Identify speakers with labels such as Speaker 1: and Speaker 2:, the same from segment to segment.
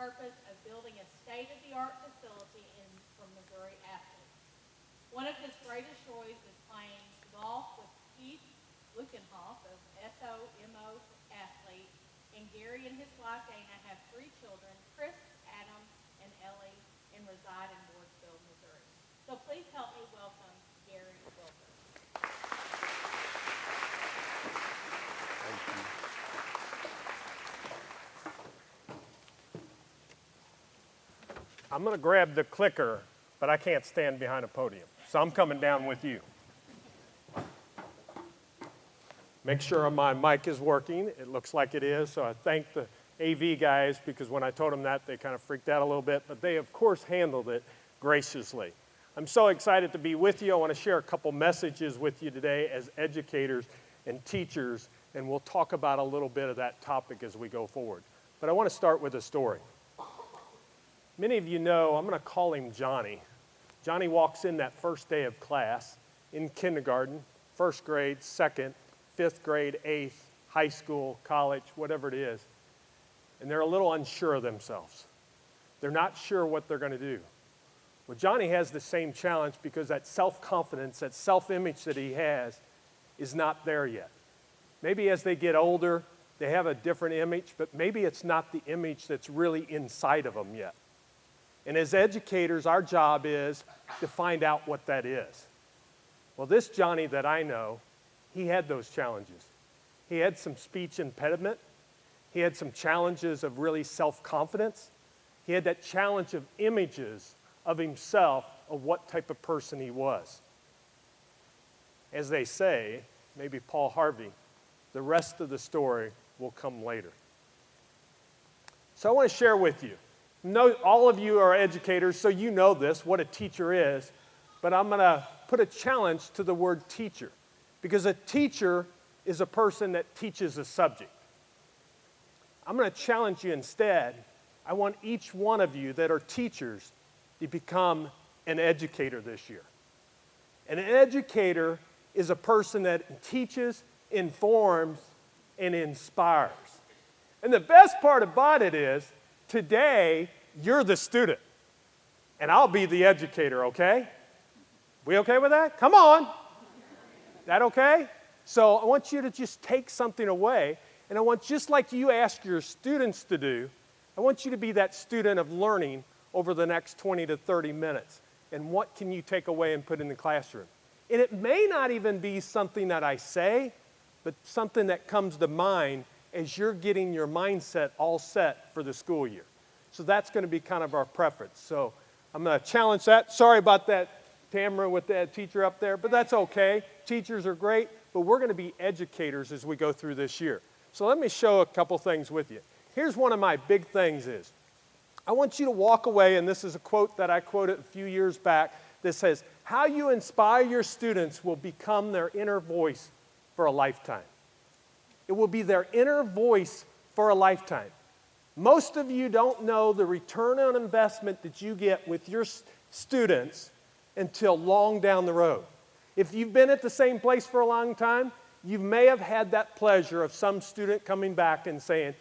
Speaker 1: purpose of building a state-of-the-art facility for Missouri athletes. One of his greatest joys is playing golf with Keith Lukenhoff, of SOMO athlete, and Gary and his wife Dana have 3 children, Chris, Adam, and Ellie, and reside in Wardsville, Missouri. So please help me welcome Gary Wilbers.
Speaker 2: Thank you. I'm going to grab the clicker, but I can't stand behind a podium, so I'm coming down with you. Make sure my mic is working. It looks like it is, so I thank the AV guys, because when I told them that, they kind of freaked out a little bit, but they, of course, handled it graciously. I'm so excited to be with you. I want to share a couple messages with you today as educators and teachers, and we'll talk about a little bit of that topic as we go forward. But I want to start with a story. Many of you know, I'm going to call him Johnny. Johnny walks in that first day of class in kindergarten, first grade, second, fifth grade, eighth, high school, college, whatever it is, and they're a little unsure of themselves. They're not sure what they're going to do. Well, Johnny has the same challenge because that self-confidence, that self-image that he has is not there yet. Maybe as they get older, they have a different image, but maybe it's not the image that's really inside of them yet. And as educators, our job is to find out what that is. Well, this Johnny that I know, he had those challenges. He had some speech impediment. He had some challenges of really self-confidence. He had that challenge of images of himself, of what type of person he was. As they say, maybe Paul Harvey, the rest of the story will come later. So I want to share with you. All of you are educators, so you know this, what a teacher is, but I'm going to put a challenge to the word teacher, because a teacher is a person that teaches a subject. I'm going to challenge you instead. I want each one of you that are teachers to become an educator this year. And an educator is a person that teaches, informs, and inspires. And the best part about it is, today, you're the student, and I'll be the educator, okay? We okay with that? Come on. That okay? So I want you to just take something away, and I want, just like you ask your students to do, I want you to be that student of learning over the next 20 to 30 minutes. And what can you take away and put in the classroom? And it may not even be something that I say, but something that comes to mind as you're getting your mindset all set for the school year. So that's going to be kind of our preference. So I'm going to challenge that. Sorry about that, Tamara, with that teacher up there, but that's okay. Teachers are great, but we're going to be educators as we go through this year. So let me show a couple things with you. Here's one of my big things is, I want you to walk away, and this is a quote that I quoted a few years back that says, how you inspire your students will become their inner voice for a lifetime. It will be their inner voice for a lifetime. Most of you don't know the return on investment that you get with your students until long down the road. If you've been at the same place for a long time, you may have had that pleasure of some student coming back and saying,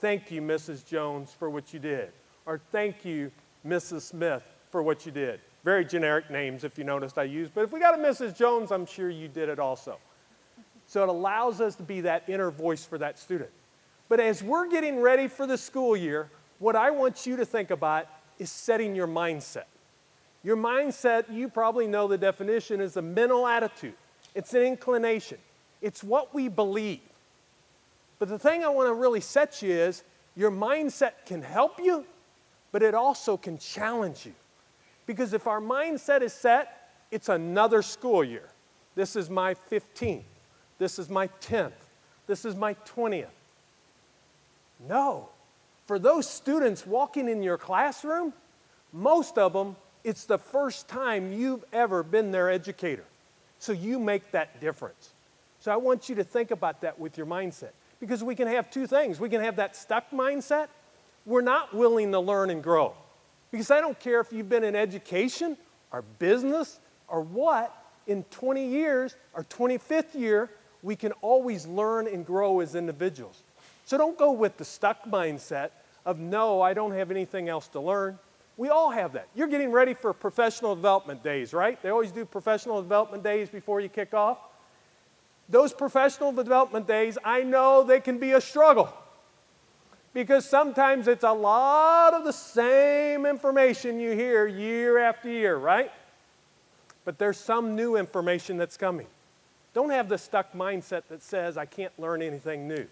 Speaker 2: thank you, Mrs. Jones, for what you did. Or thank you, Mrs. Smith, for what you did. Very generic names, if you noticed I used. But if we got a Mrs. Jones, I'm sure you did it also. So it allows us to be that inner voice for that student. But as we're getting ready for the school year, what I want you to think about is setting your mindset. Your mindset, you probably know the definition, is a mental attitude. It's an inclination. It's what we believe. But the thing I want to really set you is, your mindset can help you, but it also can challenge you. Because if our mindset is set, it's another school year. This is my 15th. This is my 10th. This is my 20th. No. For those students walking in your classroom, most of them, it's the first time you've ever been their educator. So you make that difference. So I want you to think about that with your mindset. Because we can have two things. We can have that stuck mindset. We're not willing to learn and grow. Because I don't care if you've been in education or business or what, in 20 years or 25th year, we can always learn and grow as individuals. So don't go with the stuck mindset of no, I don't have anything else to learn. We all have that. You're getting ready for professional development days, right? They always do professional development days before you kick off. Those professional development days, I know they can be a struggle because sometimes it's a lot of the same information you hear year after year, right? But there's some new information that's coming. Don't have the stuck mindset that says, I can't learn anything new.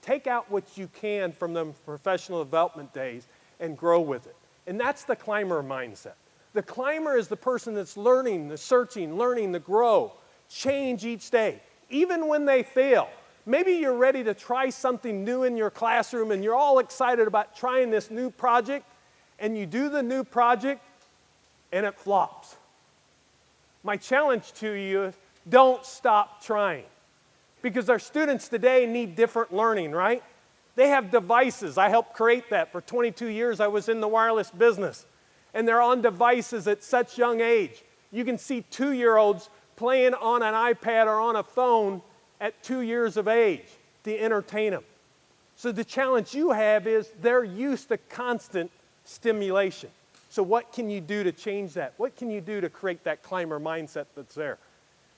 Speaker 2: Take out what you can from them professional development days and grow with it. And that's the climber mindset. The climber is the person that's learning, the searching, learning to grow, change each day, even when they fail. Maybe you're ready to try something new in your classroom and you're all excited about trying this new project, and you do the new project and it flops. My challenge to you is don't stop trying, because our students today need different learning, right? They have devices. I helped create that. For 22 years, I was in the wireless business, and they're on devices at such young age. You can see 2-year-olds playing on an iPad or on a phone at 2 years of age to entertain them. So the challenge you have is they're used to constant stimulation. So what can you do to change that? What can you do to create that climber mindset that's there?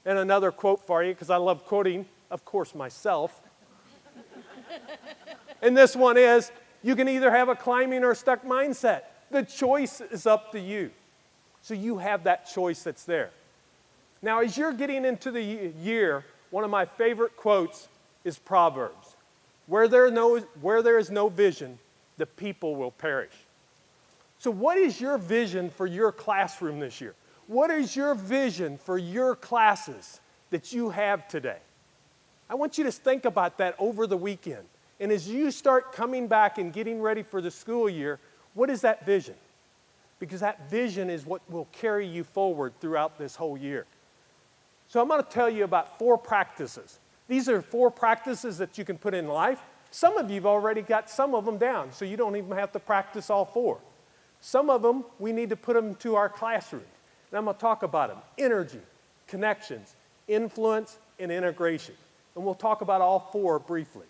Speaker 2: And another quote for you, because I love quoting, of course, myself. And this one is, you can either have a climbing or a stuck mindset. The choice is up to you. So you have that choice that's there. Now, as you're getting into the year, one of my favorite quotes is Proverbs. Where there is no vision, the people will perish. So what is your vision for your classroom this year? What is your vision for your classes that you have today? I want you to think about that over the weekend. And as you start coming back and getting ready for the school year, what is that vision? Because that vision is what will carry you forward throughout this whole year. So I'm going to tell you about 4 practices. These are 4 practices that you can put in life. Some of you have already got some of them down, so you don't even have to practice all 4. Some of them, we need to put them to our classroom. And I'm going to talk about them: energy, connections, influence, and integration. And we'll talk about all 4 briefly.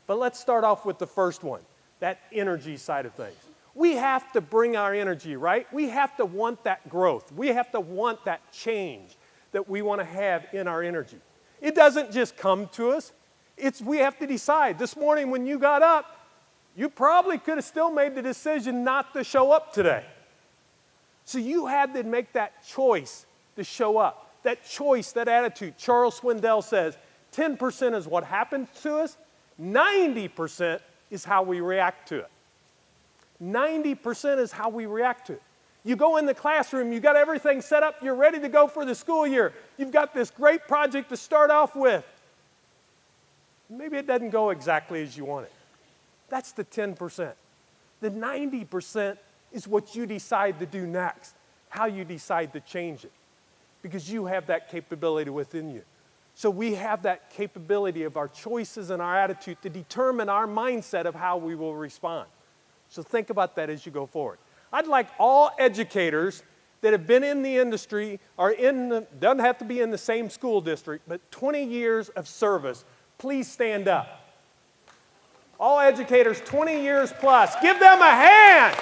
Speaker 2: But let's start off with the first one, that energy side of things. We have to bring our energy, right? We have to want that growth. We have to want that change that we want to have in our energy. It doesn't just come to us. We have to decide. This morning when you got up, you probably could have still made the decision not to show up today. So you had to make that choice to show up. That choice, that attitude. Charles Swindoll says, 10% is what happens to us, 90% is how we react to it. 90% is how we react to it. You go in the classroom, you got everything set up, you're ready to go for the school year. You've got this great project to start off with. Maybe it doesn't go exactly as you want it. That's the 10%. The 90% is what you decide to do next, how you decide to change it, because you have that capability within you. So we have that capability of our choices and our attitude to determine our mindset of how we will respond. So think about that as you go forward. I'd like all educators that have been in the industry, or doesn't have to be in the same school district, but 20 years of service, please stand up. All educators 20 years plus, give them a hand.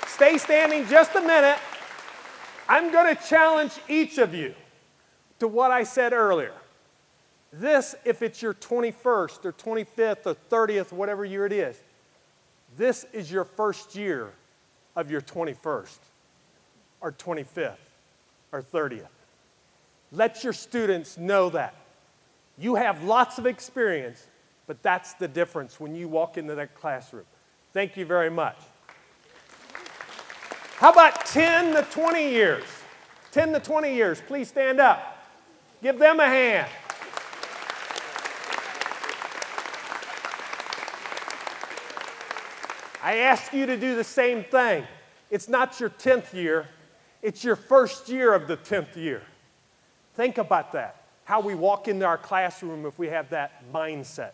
Speaker 2: Stay standing just a minute. I'm going to challenge each of you to what I said earlier. This, if it's your 21st or 25th or 30th, whatever year it is, this is your first year of your 21st or 25th or 30th. Let your students know that. You have lots of experience, but that's the difference when you walk into that classroom. Thank you very much. How about 10 to 20 years? 10 to 20 years, please stand up. Give them a hand. I ask you to do the same thing. It's not your 10th year, it's your first year of the 10th year. Think about that, how we walk into our classroom if we have that mindset.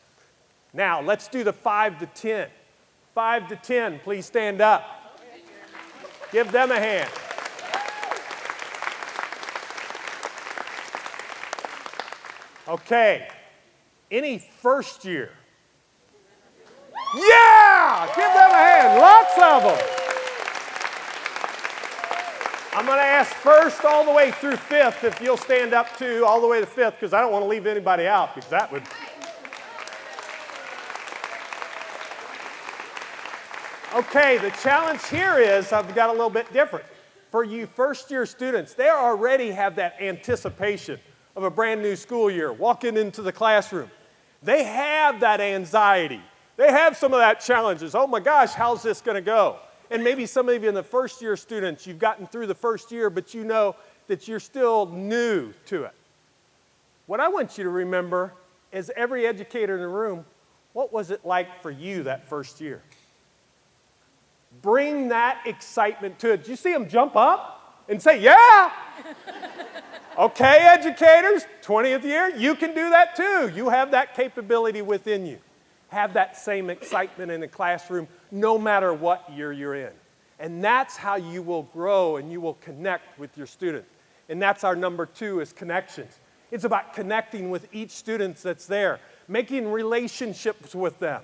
Speaker 2: Now, let's do the 5 to 10. 5 to 10, please stand up. Give them a hand. Okay, any first year Yeah! Give them a hand. Lots of them. I'm going to ask first all the way through fifth if you'll stand up too, all the way to fifth, because I don't want to leave anybody out, because that would... Okay, the challenge here is I've got a little bit different. For you first-year students, they already have that anticipation of a brand new school year, walking into the classroom. They have that anxiety. They have some of that challenges. Oh my gosh, how's this going to go? And maybe some of you in the first-year students, you've gotten through the first year, but you know that you're still new to it. What I want you to remember is every educator in the room, what was it like for you that first year? Bring that excitement to it. Did you see them jump up and say, yeah? Okay, educators, 20th year, you can do that too. You have that capability within you. Have that same excitement in the classroom no matter what year you're in. And that's how you will grow and you will connect with your students. And that's our number 2 is connections. It's about connecting with each student that's there, making relationships with them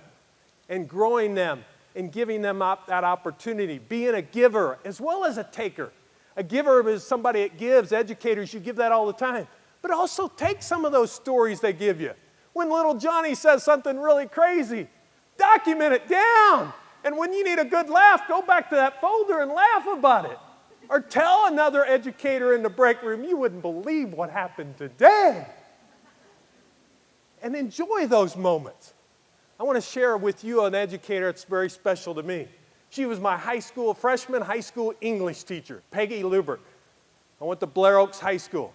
Speaker 2: and growing them and giving them that opportunity, being a giver as well as a taker. A giver is somebody that gives. Educators, you give that all the time. But also take some of those stories they give you. When little Johnny says something really crazy, document it down. And when you need a good laugh, go back to that folder and laugh about it. Or tell another educator in the break room, you wouldn't believe what happened today. And enjoy those moments. I want to share with you an educator that's very special to me. She was my freshman high school English teacher, Peggy Lubert. I went to Blair Oaks High School.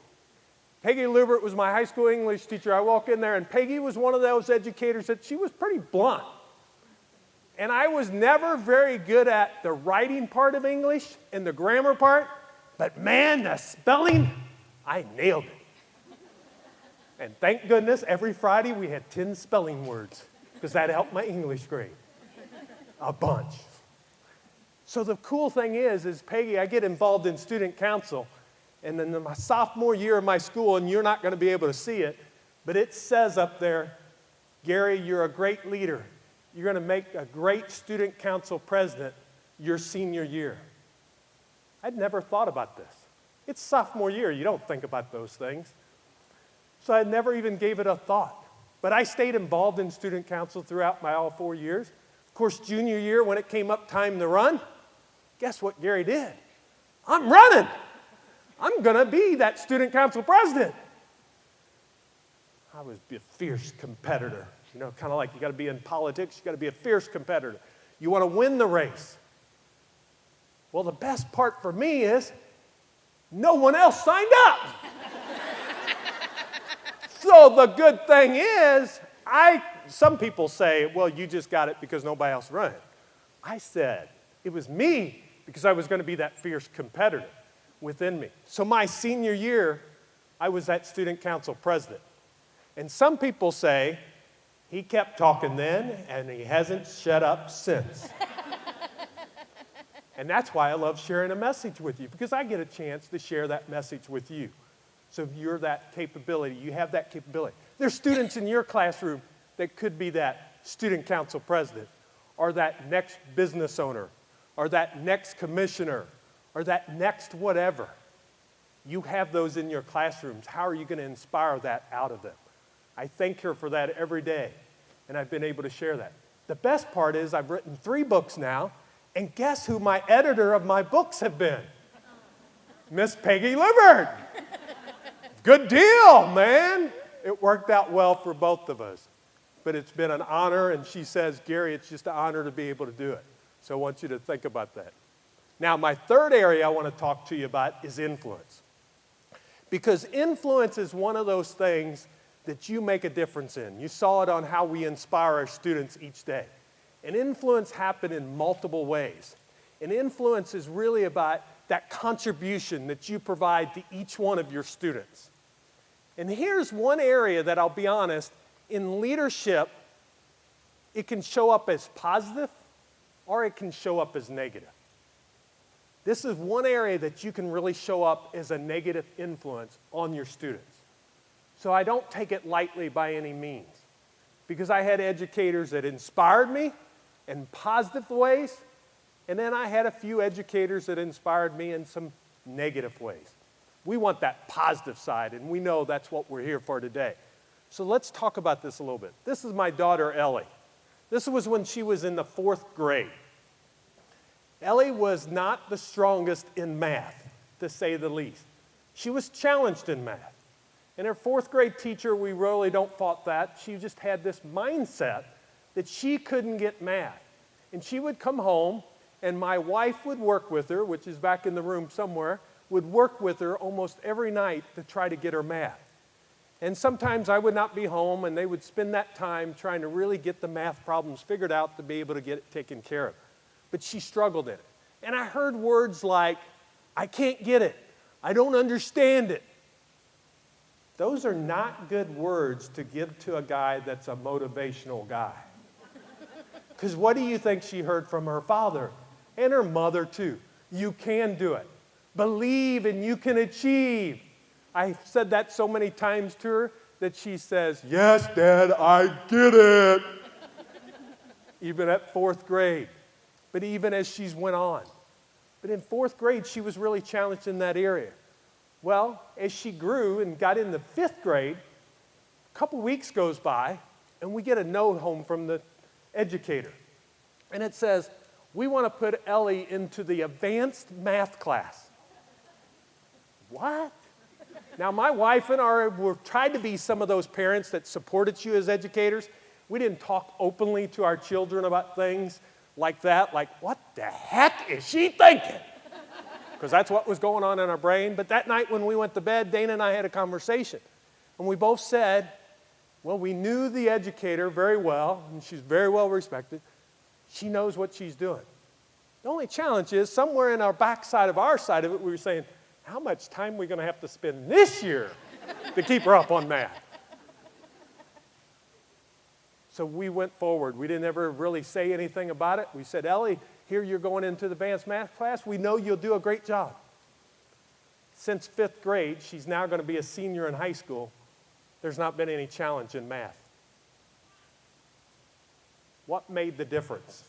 Speaker 2: Peggy Lubert was my high school English teacher. I walk in there, and Peggy was one of those educators that she was pretty blunt. And I was never very good at the writing part of English and the grammar part, but man, the spelling, I nailed it. And thank goodness, every Friday we had 10 spelling words, because that helped my English grade a bunch. So the cool thing is Peggy, I get involved in student council, and in my sophomore year of my school, and you're not going to be able to see it, but it says up there, Gary, you're a great leader. You're going to make a great student council president your senior year. I'd never thought about this. It's sophomore year. You don't think about those things. So I never even gave it a thought. But I stayed involved in student council throughout my all 4 years. Of course, junior year, when it came up time to run, guess what Gary did? I'm running. I'm going to be that student council president. I was a fierce competitor. You know, kind of like you got to be in politics, you got to be a fierce competitor. You want to win the race. Well, the best part for me is no one else signed up. So the good thing is, some people say, well, you just got it because nobody else ran it. I said, it was me because I was going to be that fierce competitor within me. So my senior year, I was that student council president. And some people say, he kept talking then, and he hasn't shut up since. And that's why I love sharing a message with you, because I get a chance to share that message with you. So if you're that capability, you have that capability. There's students in your classroom that could be that student council president, or that next business owner, or that next commissioner, or that next whatever. You have those in your classrooms. How are you going to inspire that out of them? I thank her for that every day, and I've been able to share that. The best part is I've written 3 books now, and guess who my editor of my books have been? Miss Peggy Lubert. Good deal, man. It worked out well for both of us. But it's been an honor, and she says, Gary, it's just an honor to be able to do it. So I want you to think about that. Now, my third area I want to talk to you about is influence. Because influence is one of those things that you make a difference in. You saw it on how we inspire our students each day. And influence happens in multiple ways. And influence is really about that contribution that you provide to each one of your students. And here's one area that I'll be honest, in leadership, it can show up as positive or it can show up as negative. This is one area that you can really show up as a negative influence on your students. So I don't take it lightly by any means, because I had educators that inspired me in positive ways, and then I had a few educators that inspired me in some negative ways. We want that positive side, and we know that's what we're here for today. So let's talk about this a little bit. This is my daughter, Ellie. This was when she was in the 4th grade. Ellie was not the strongest in math, to say the least. She was challenged in math. And her 4th grade teacher, we really don't fault that. She just had this mindset that she couldn't get math. And she would come home, and my wife would work with her, which is back in the room somewhere, would work with her almost every night to try to get her math. And sometimes I would not be home, and they would spend that time trying to really get the math problems figured out to be able to get it taken care of. But she struggled in it. And I heard words like, I can't get it. I don't understand it. Those are not good words to give to a guy that's a motivational guy. Because what do you think she heard from her father and her mother too? You can do it. Believe and you can achieve. I said that so many times to her that she says, yes, Dad, I get it. Even at 4th grade. But even as she's went on. But in 4th grade, she was really challenged in that area. Well, as she grew and got into 5th grade, a couple weeks goes by, and we get a note home from the educator. And it says, we want to put Ellie into the advanced math class. What? Now, my wife and I were tried to be some of those parents that supported you as educators. We didn't talk openly to our children about things like that, like, what the heck is she thinking? Because that's what was going on in our brain. But that night when we went to bed, Dana and I had a conversation. And we both said, well, we knew the educator very well, and she's very well respected. She knows what she's doing. The only challenge is, somewhere in our backside of our side of it, we were saying, how much time are we going to have to spend this year to keep her up on math? So we went forward. We didn't ever really say anything about it. We said, Ellie, here you're going into the advanced math class. We know you'll do a great job. Since 5th grade, she's now going to be a senior in high school. There's not been any challenge in math. What made the difference?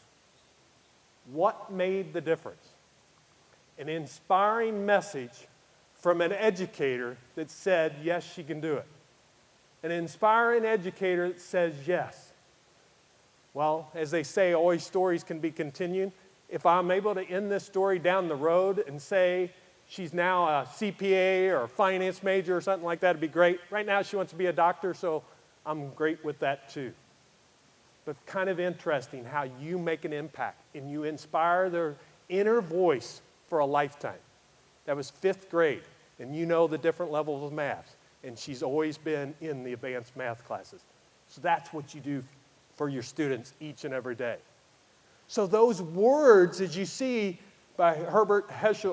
Speaker 2: What made the difference? An inspiring message from an educator that said, yes, she can do it. An inspiring educator that says yes. Well, as they say, always stories can be continued. If I'm able to end this story down the road and say she's now a CPA or a finance major or something like that, it'd be great. Right now she wants to be a doctor, so I'm great with that too. But kind of interesting how you make an impact and you inspire their inner voice for a lifetime. That was 5th grade, and you know the different levels of math, and she's always been in the advanced math classes. So that's what you do for your students each and every day. So those words, as you see by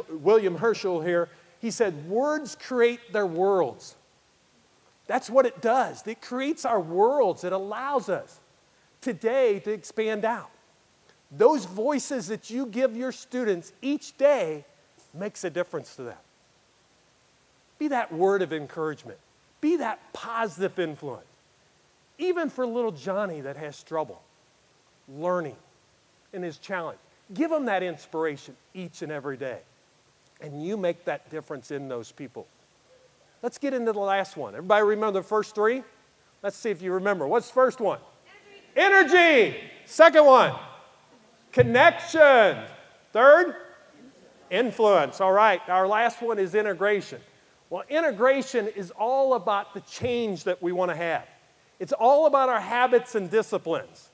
Speaker 2: William Herschel here, he said, words create their worlds. That's what it does. It creates our worlds. It allows us today to expand out. Those voices that you give your students each day makes a difference to them. Be that word of encouragement. Be that positive influence. Even for little Johnny that has trouble learning in his challenge. Give him that inspiration each and every day. And you make that difference in those people. Let's get into the last one. Everybody remember the first 3? Let's see if you remember. What's the first one? Energy. Second one? Connection. Third? Influence. All right, our last one is integration. Well, integration is all about the change that we want to have. It's all about our habits and disciplines.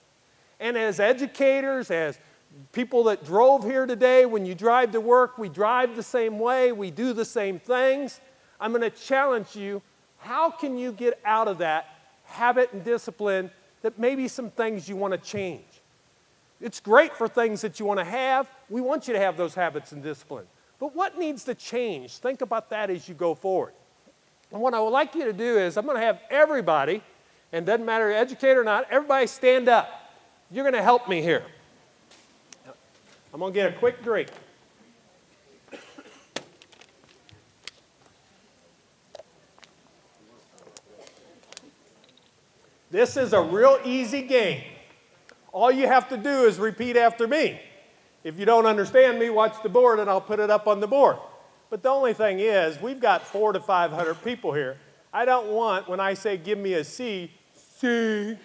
Speaker 2: And as educators, as people that drove here today, when you drive to work, we drive the same way, we do the same things. I'm going to challenge you, how can you get out of that habit and discipline that maybe some things you want to change? It's great for things that you want to have. We want you to have those habits and discipline. But what needs to change? Think about that as you go forward. And what I would like you to do is, I'm going to have everybody, and doesn't matter educator or not, everybody stand up. You're going to help me here. I'm going to get a quick drink. This is a real easy game. All you have to do is repeat after me. If you don't understand me, watch the board and I'll put it up on the board. But the only thing is, we've got 400 to 500 people here. I don't want, when I say give me a C, C.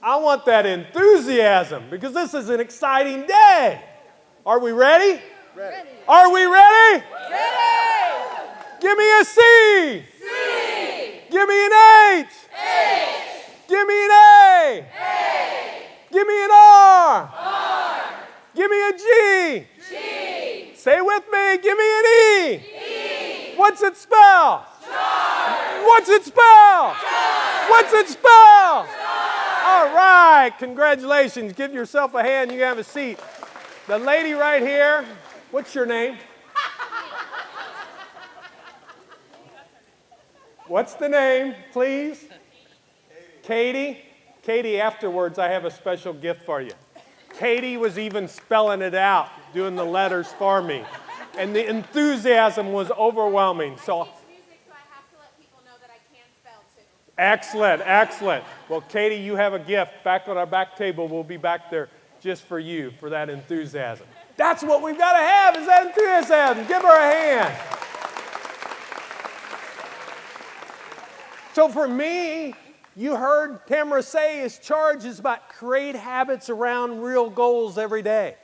Speaker 2: I want that enthusiasm because this is an exciting day. Are we ready?
Speaker 3: Ready.
Speaker 2: Are we ready?
Speaker 1: Ready!
Speaker 2: Give me a C.
Speaker 1: C!
Speaker 2: Give me an H.
Speaker 1: H!
Speaker 2: Give me an A.
Speaker 1: A!
Speaker 2: Give me an R.
Speaker 1: R!
Speaker 2: Give me a G.
Speaker 1: G!
Speaker 2: Say with me. Give me an E.
Speaker 1: E!
Speaker 2: What's it spell?
Speaker 1: Star!
Speaker 2: What's it spell?
Speaker 1: Star!
Speaker 2: What's it spell?
Speaker 1: Star!
Speaker 2: All right. Congratulations. Give yourself a hand. You can have a seat. The lady right here, what's your name? What's the name, please? Katie. Katie, afterwards, I have a special gift for you. Katie was even spelling it out, doing the letters for me. And the enthusiasm was overwhelming. So,
Speaker 3: Music, so I have to let people know that I can spell too.
Speaker 2: excellent, excellent. Well, Katie, you have a gift. Back on our back table, we'll be back there just for you, for that enthusiasm. That's what we've got to have, is that enthusiasm. Give her a hand. So for me, you heard Tamara say his charge is about create habits around real goals every day.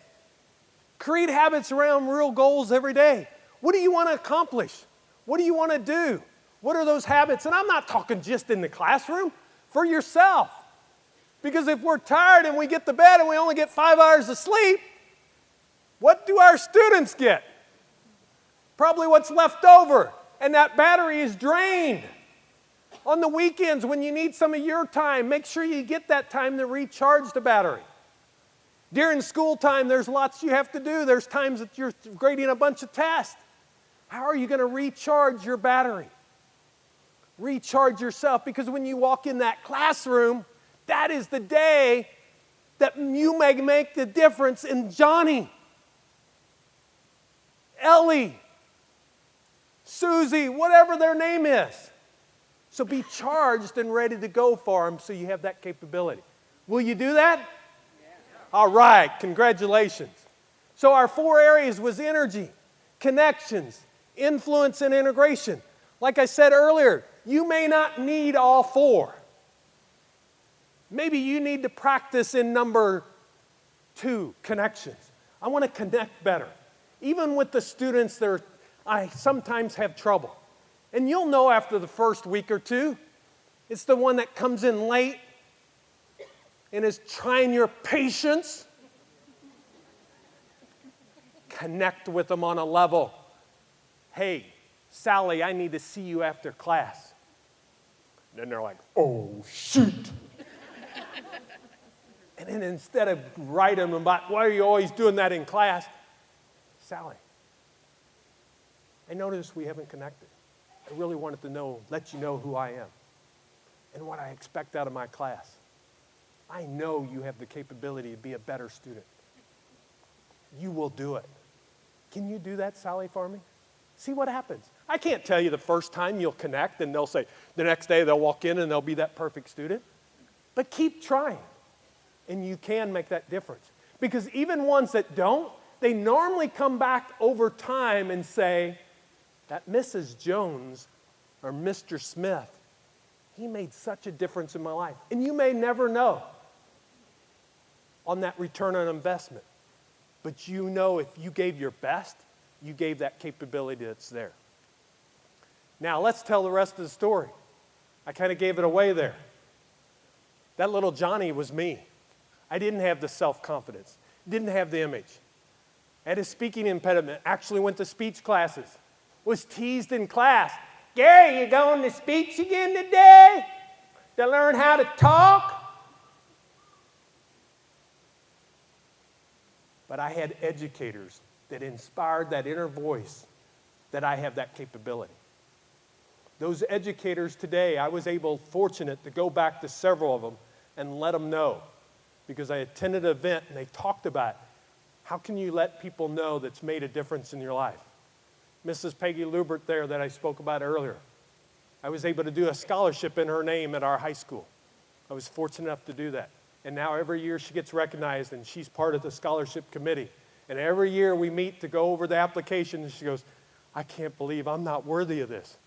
Speaker 2: Create habits around real goals every day. What do you want to accomplish? What do you want to do? What are those habits? And I'm not talking just in the classroom, for yourself. Because if we're tired and we get to bed and we only get 5 hours of sleep, what do our students get? Probably what's left over. And that battery is drained. On the weekends, when you need some of your time, make sure you get that time to recharge the battery. During school time, there's lots you have to do. There's times that you're grading a bunch of tests. How are you going to recharge your battery? Recharge yourself, because when you walk in that classroom, that is the day that you may make the difference in Johnny, Ellie, Susie, whatever their name is. So be charged and ready to go for them so you have that capability. Will you do that? Yeah. All right, congratulations. So our 4 areas was energy, connections, influence, and integration. Like I said earlier, you may not need all 4. Maybe you need to practice in number 2, connections. I want to connect better. Even with the students, I sometimes have trouble. And you'll know after the first week or 2, it's the one that comes in late and is trying your patience. Connect with them on a level. Hey, Sally, I need to see you after class. Then they're like, oh, shoot. And then instead of writing them about, why are you always doing that in class? Sally, I noticed we haven't connected. I really wanted to let you know who I am and what I expect out of my class. I know you have the capability to be a better student. You will do it. Can you do that, Sally, for me? See what happens. I can't tell you the first time you'll connect and they'll say, the next day they'll walk in and they'll be that perfect student. But keep trying, and you can make that difference. Because even ones that don't, they normally come back over time and say, that Mrs. Jones or Mr. Smith, he made such a difference in my life. And you may never know on that return on investment. But you know if you gave your best, you gave that capability that's there. Now, let's tell the rest of the story. I kind of gave it away there. That little Johnny was me. I didn't have the self-confidence, didn't have the image. I had a speaking impediment, actually went to speech classes, was teased in class. Gary, you going to speech again today to learn how to talk? But I had educators that inspired that inner voice that I have that capability. Those educators today, I was fortunate to go back to several of them and let them know, because I attended an event and they talked about how can you let people know that's made a difference in your life. Mrs. Peggy Lubert there that I spoke about earlier, I was able to do a scholarship in her name at our high school. I was fortunate enough to do that. And now every year she gets recognized, and she's part of the scholarship committee. And every year we meet to go over the application, and she goes, I can't believe I'm not worthy of this.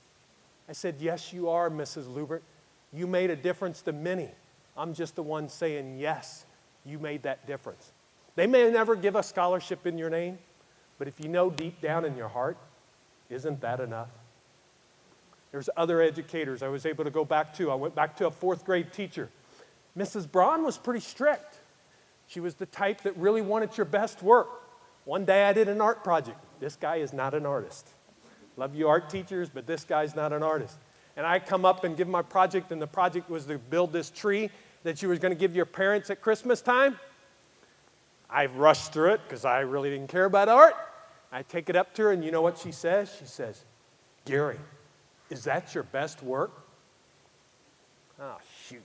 Speaker 2: I said, yes, you are, Mrs. Lubert. You made a difference to many. I'm just the one saying, yes, you made that difference. They may never give a scholarship in your name, but if you know deep down in your heart, isn't that enough? There's other educators I was able to go back to. I went back to a 4th grade teacher. Mrs. Braun was pretty strict. She was the type that really wanted your best work. One day I did an art project. This guy is not an artist. Love you art teachers, but this guy's not an artist. And I come up and give my project, and the project was to build this tree that you was going to give your parents at Christmas time. I rushed through it because I really didn't care about art. I take it up to her, and you know what she says? She says, Gary, is that your best work? Oh, shoot.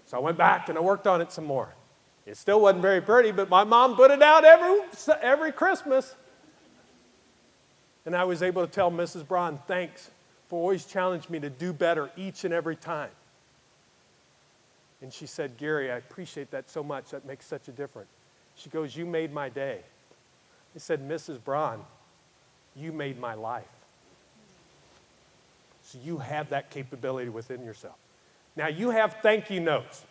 Speaker 2: So I went back and I worked on it some more. It still wasn't very pretty, but my mom put it out every Christmas. And I was able to tell Mrs. Braun, thanks for always challenging me to do better each and every time. And she said, Gary, I appreciate that so much. That makes such a difference. She goes, you made my day. I said, Mrs. Braun, you made my life. So you have that capability within yourself. Now you have thank you notes.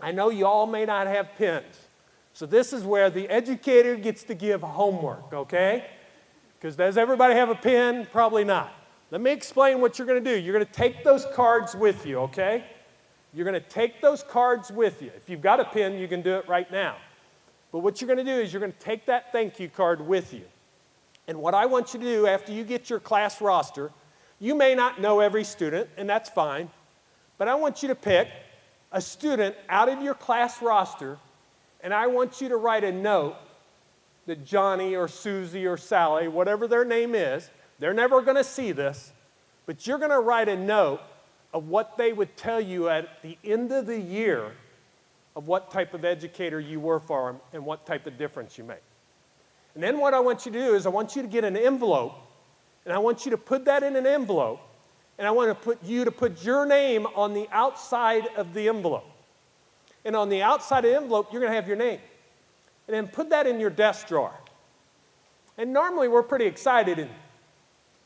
Speaker 2: I know you all may not have pens. So this is where the educator gets to give homework, okay? Because does everybody have a pen? Probably not. Let me explain what you're going to do. You're going to take those cards with you, okay? You're going to take those cards with you. If you've got a pen, you can do it right now. But what you're going to do is you're going to take that thank you card with you. And what I want you to do after you get your class roster, you may not know every student, and that's fine, but I want you to pick a student out of your class roster, and I want you to write a note that Johnny or Susie or Sally, whatever their name is, they're never going to see this, but you're going to write a note of what they would tell you at the end of the year of what type of educator you were for them and what type of difference you make. And then what I want you to do is I want you to get an envelope, and I want you to put that in an envelope, and I want you to put your name on the outside of the envelope. And on the outside of the envelope, you're going to have your name. And then put that in your desk drawer. And normally we're pretty excited in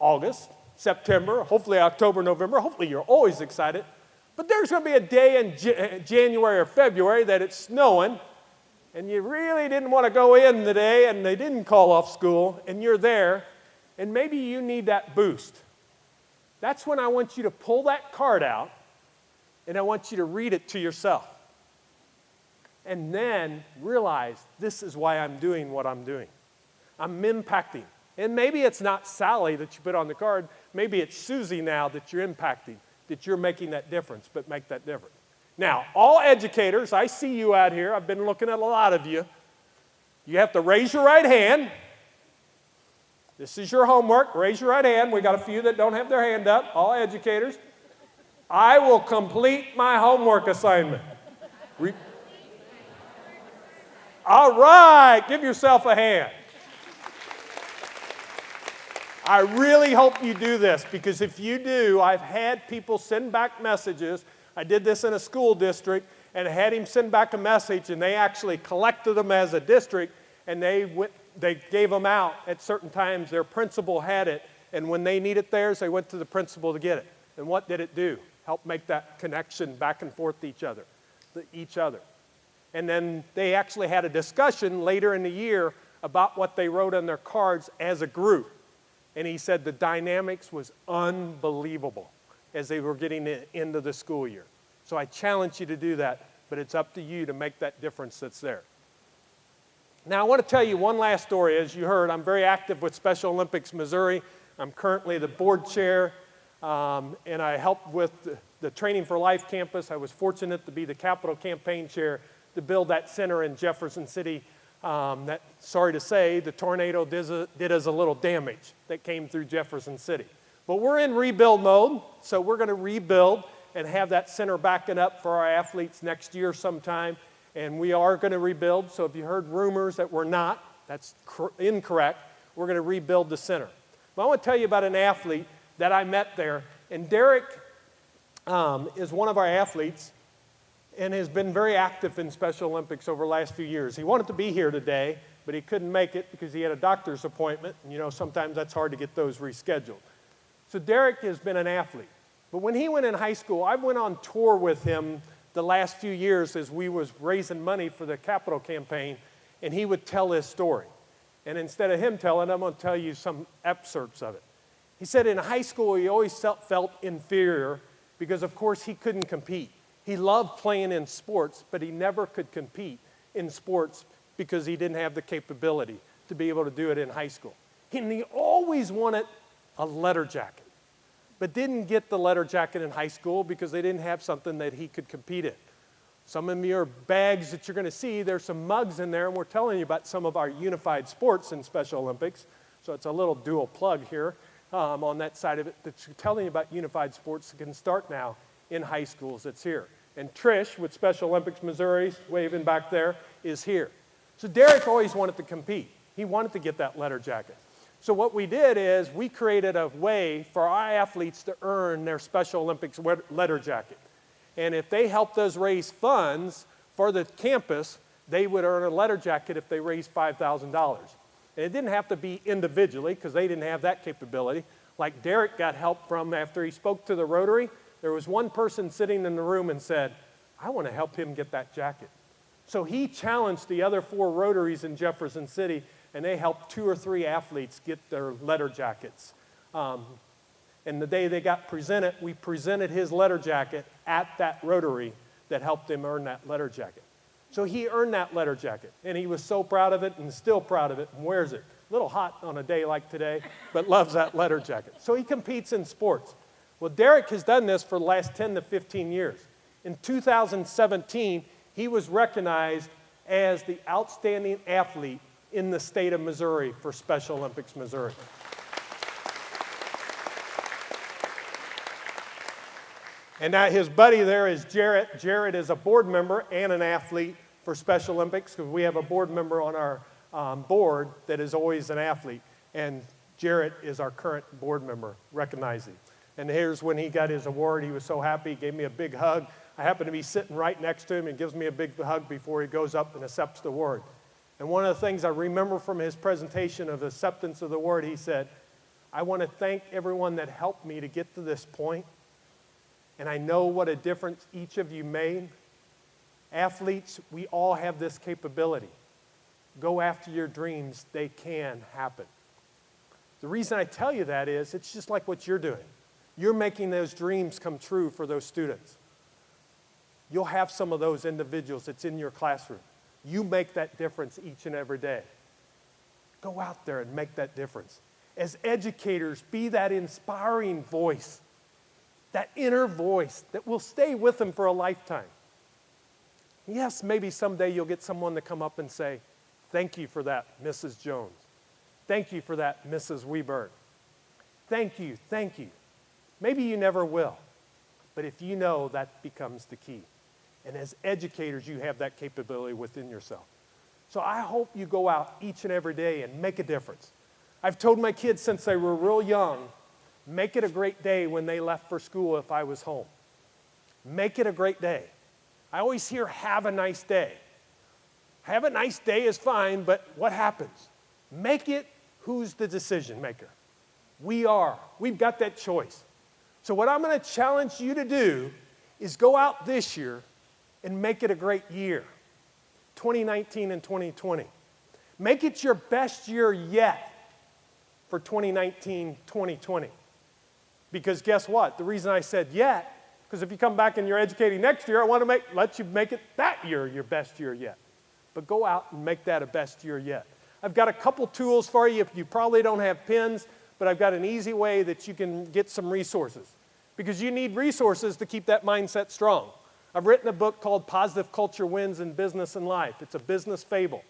Speaker 2: August, September, hopefully October, November. Hopefully you're always excited. But there's going to be a day in January or February that it's snowing, and you really didn't want to go in today, and they didn't call off school, and you're there, and maybe you need that boost. That's when I want you to pull that card out, and I want you to read it to yourself. And then realize this is why I'm doing what I'm doing. I'm impacting. And maybe it's not Sally that you put on the card. Maybe it's Susie now that you're impacting, that you're making that difference, but make that difference. Now, all educators, I see you out here. I've been looking at a lot of you. You have to raise your right hand. This is your homework. Raise your right hand. We got a few that don't have their hand up, all educators. I will complete my homework assignment. All right, give yourself a hand. I really hope you do this, because if you do, I've had people send back messages. I did this in a school district, and I had him send back a message, and they actually collected them as a district, and they gave them out at certain times. Their principal had it, and when they needed theirs, they went to the principal to get it. And what did it do? Help make that connection back and forth to each other. And then they actually had a discussion later in the year about what they wrote on their cards as a group. And he said the dynamics was unbelievable as they were getting into the school year. So I challenge you to do that, but it's up to you to make that difference that's there. Now I want to tell you one last story. As you heard, I'm very active with Special Olympics Missouri. I'm currently the board chair, and I help with the Training for Life campus. I was fortunate to be the capital campaign chair to build that center in Jefferson City. Sorry to say, the tornado did us a little damage that came through Jefferson City. But we're in rebuild mode, so we're going to rebuild and have that center backing up for our athletes next year sometime. And we are going to rebuild, so if you heard rumors that we're not, that's incorrect. We're going to rebuild the center. But I want to tell you about an athlete that I met there. And Derek is one of our athletes. and has been very active in Special Olympics over the last few years. He wanted to be here today, but he couldn't make it because he had a doctor's appointment, and you know, sometimes that's hard to get those rescheduled. So Derek has been an athlete. But when he went in high school, I went on tour with him the last few years as we was raising money for the Capitol campaign, and he would tell his story. And instead of him telling it, I'm going to tell you some excerpts of it. He said in high school he always felt inferior because, of course, he couldn't compete. He loved playing in sports, but he never could compete in sports because he didn't have the capability to be able to do it in high school. And he always wanted a letter jacket, but didn't get the letter jacket in high school because they didn't have something that he could compete in. Some of your bags that you're going to see, there's some mugs in there, and we're telling you about some of our unified sports in Special Olympics. So it's a little dual plug here on that side of it that's telling you about unified sports that can start now in high schools. It's here. And Trish with Special Olympics Missouri, waving back there, is here. So Derek always wanted to compete. He wanted to get that letter jacket. So what we did is we created a way for our athletes to earn their Special Olympics letter jacket. And if they helped us raise funds for the campus, they would earn a letter jacket if they raised $5,000. And it didn't have to be individually because they didn't have that capability. Like Derek got help from after he spoke to the Rotary, there was one person sitting in the room and said, I want to help him get that jacket. So he challenged the other 4 Rotaries in Jefferson City, and they helped 2 or 3 athletes get their letter jackets. And the day they got presented, we presented his letter jacket at that Rotary that helped him earn that letter jacket. So he earned that letter jacket, and he was so proud of it and still proud of it and wears it. A little hot on a day like today, but loves that letter jacket. So he competes in sports. Well, Derek has done this for the last 10 to 15 years. In 2017, he was recognized as the outstanding athlete in the state of Missouri for Special Olympics Missouri. And now his buddy there is Jarrett. Jarrett is a board member and an athlete for Special Olympics because we have a board member on our board that is always an athlete. And Jarrett is our current board member, recognizing. And here's when he got his award. He was so happy. He gave me a big hug. I happen to be sitting right next to him and gives me a big hug before he goes up and accepts the award. And one of the things I remember from his presentation of acceptance of the award, he said, I want to thank everyone that helped me to get to this point. And I know what a difference each of you made. Athletes, we all have this capability. Go after your dreams. They can happen. The reason I tell you that is it's just like what you're doing. You're making those dreams come true for those students. You'll have some of those individuals that's in your classroom. You make that difference each and every day. Go out there and make that difference. As educators, be that inspiring voice, that inner voice that will stay with them for a lifetime. Yes, maybe someday you'll get someone to come up and say, thank you for that, Mrs. Jones. Thank you for that, Mrs. Weburn. Thank you, thank you. Maybe you never will, but if you know, that becomes the key. And as educators, you have that capability within yourself. So I hope you go out each and every day and make a difference. I've told my kids since they were real young, make it a great day when they left for school if I was home. Make it a great day. I always hear, have a nice day. Have a nice day is fine, but what happens? Make it who's the decision maker. We are. We've got that choice. So what I'm going to challenge you to do is go out this year and make it a great year, 2019 and 2020. Make it your best year yet for 2019, 2020. Because guess what? The reason I said yet, because if you come back and you're educating next year, I want to let you make it that year your best year yet. But go out and make that a best year yet. I've got a couple tools for you. You probably don't have pens, but I've got an easy way that you can get some resources. Because you need resources to keep that mindset strong. I've written a book called Positive Culture Wins in Business and Life. It's a business fable.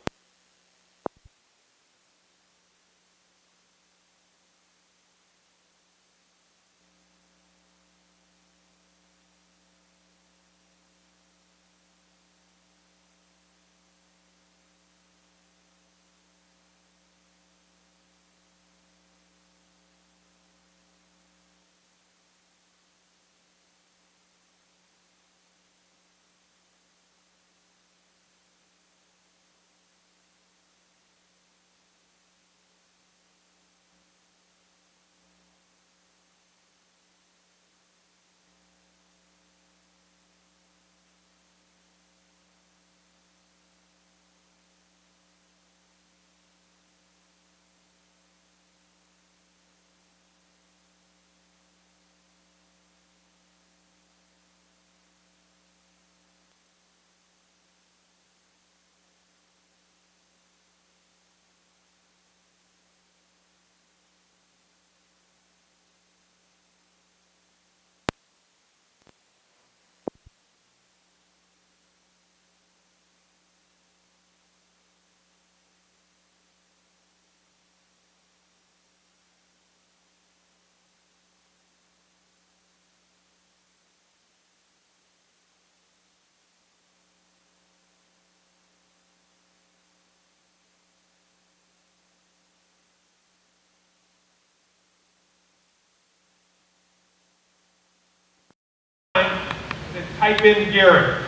Speaker 2: type in Gary.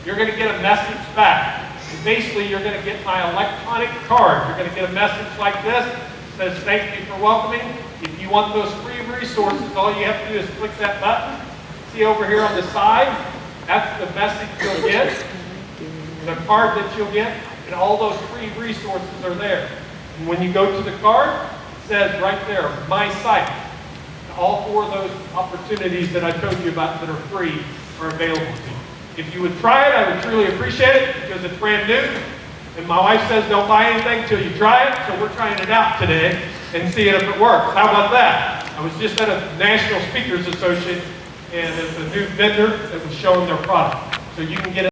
Speaker 2: You're going to get a message back. And basically, you're going to get my electronic card. You're going to get a message like this. It says, thank you for welcoming. If you want those free resources, all you have to do is click that button. See over here on the side? That's the message you'll get, the card that you'll get, and all those free resources are there. And when you go to the card, it says right there, my site. And all 4 of those opportunities that I told you about that are free are available to you. If you would try it, I would truly appreciate it because it's brand new. And my wife says don't buy anything until you try it, so we're trying it out today and seeing if it works. How about that? I was just at a National Speakers Association, and it's a new vendor that was showing their product. So you can get it.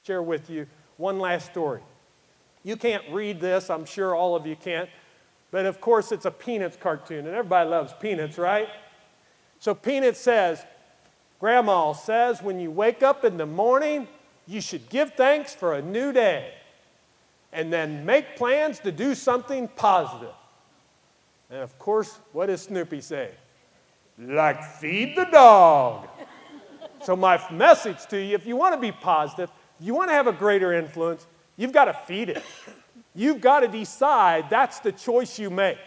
Speaker 2: Share with you one last story. You can't read this, I'm sure all of you can't, but of course it's a Peanuts cartoon, and everybody loves Peanuts, right? So Peanuts says, Grandma says when you wake up in the morning, you should give thanks for a new day, and then make plans to do something positive. And of course, what does Snoopy say? Like feed the dog. So my message to you, if you want to be positive, if you want to have a greater influence, you've got to feed it. You've got to decide that's the choice you make.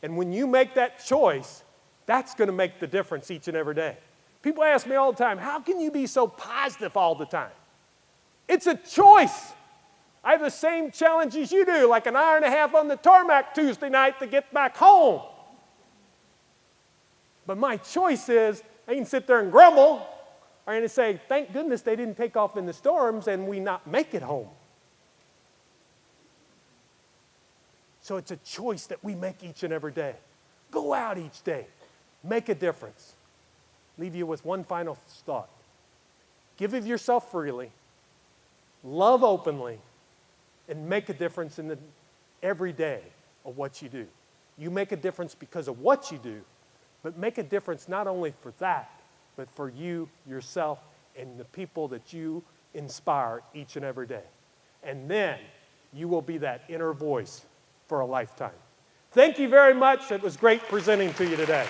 Speaker 2: And when you make that choice, that's going to make the difference each and every day. People ask me all the time, how can you be so positive all the time? It's a choice. I have the same challenges you do, like an hour and a half on the tarmac Tuesday night to get back home. But my choice is, I can sit there and grumble, or I can say, thank goodness they didn't take off in the storms and we not make it home. So it's a choice that we make each and every day. Go out each day. Make a difference. Leave you with one final thought. Give of yourself freely. Love openly. And make a difference in every day of what you do. You make a difference because of what you do, but make a difference not only for that, but for you, yourself, and the people that you inspire each and every day. And then you will be that inner voice for a lifetime. Thank you very much. It was great presenting to you today.